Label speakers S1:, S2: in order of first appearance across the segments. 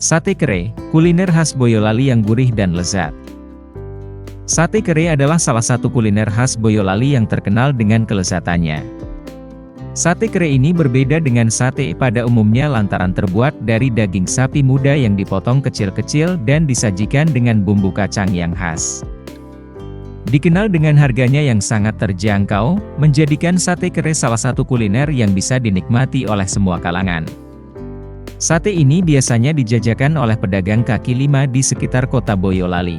S1: Sate kere, kuliner khas Boyolali yang gurih dan lezat. Sate kere adalah salah satu kuliner khas Boyolali yang terkenal dengan kelezatannya. Sate kere ini berbeda dengan sate pada umumnya lantaran terbuat dari daging sapi muda yang dipotong kecil-kecil dan disajikan dengan bumbu kacang yang khas. Dikenal dengan harganya yang sangat terjangkau, menjadikan sate kere salah satu kuliner yang bisa dinikmati oleh semua kalangan. Sate ini biasanya dijajakan oleh pedagang kaki lima di sekitar kota Boyolali.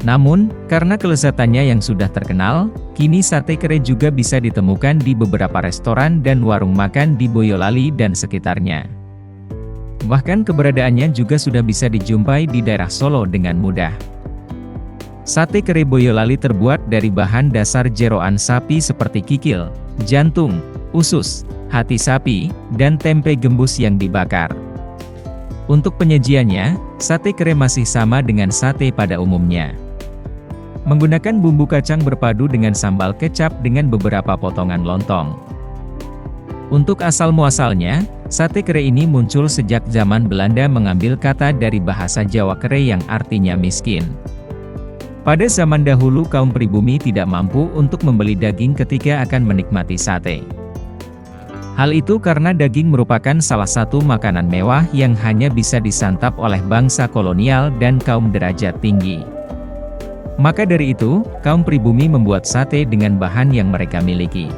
S1: Namun, karena kelezatannya yang sudah terkenal, kini sate kere juga bisa ditemukan di beberapa restoran dan warung makan di Boyolali dan sekitarnya. Bahkan keberadaannya juga sudah bisa dijumpai di daerah Solo dengan mudah. Sate kere Boyolali terbuat dari bahan dasar jeroan sapi seperti kikil, jantung, usus, hati sapi, dan tempe gembus yang dibakar. Untuk penyajiannya, sate kere masih sama dengan sate pada umumnya. Menggunakan bumbu kacang berpadu dengan sambal kecap dengan beberapa potongan lontong. Untuk asal-muasalnya, sate kere ini muncul sejak zaman Belanda mengambil kata dari bahasa Jawa kere yang artinya miskin. Pada zaman dahulu kaum pribumi tidak mampu untuk membeli daging ketika akan menikmati sate. Hal itu karena daging merupakan salah satu makanan mewah yang hanya bisa disantap oleh bangsa kolonial dan kaum derajat tinggi. Maka dari itu, kaum pribumi membuat sate dengan bahan yang mereka miliki.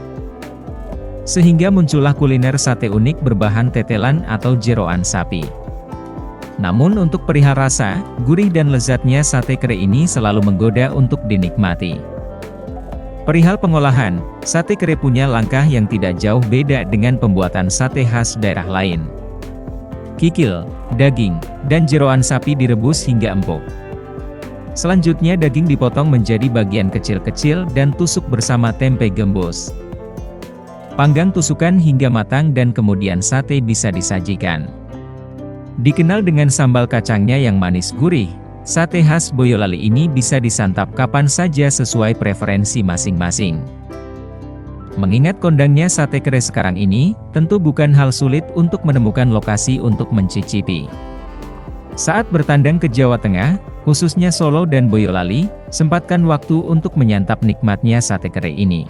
S1: Sehingga muncullah kuliner sate unik berbahan tetelan atau jeroan sapi. Namun untuk perihal rasa, gurih dan lezatnya sate kere ini selalu menggoda untuk dinikmati. Perihal pengolahan, sate kere punya langkah yang tidak jauh beda dengan pembuatan sate khas daerah lain. Kikil, daging, dan jeroan sapi direbus hingga empuk. Selanjutnya daging dipotong menjadi bagian kecil-kecil dan tusuk bersama tempe gembus. Panggang tusukan hingga matang dan kemudian sate bisa disajikan. Dikenal dengan sambal kacangnya yang manis gurih, sate khas Boyolali ini bisa disantap kapan saja sesuai preferensi masing-masing. Mengingat kondangnya sate kere sekarang ini, tentu bukan hal sulit untuk menemukan lokasi untuk mencicipi. Saat bertandang ke Jawa Tengah, khususnya Solo dan Boyolali, sempatkan waktu untuk menyantap nikmatnya sate kere ini.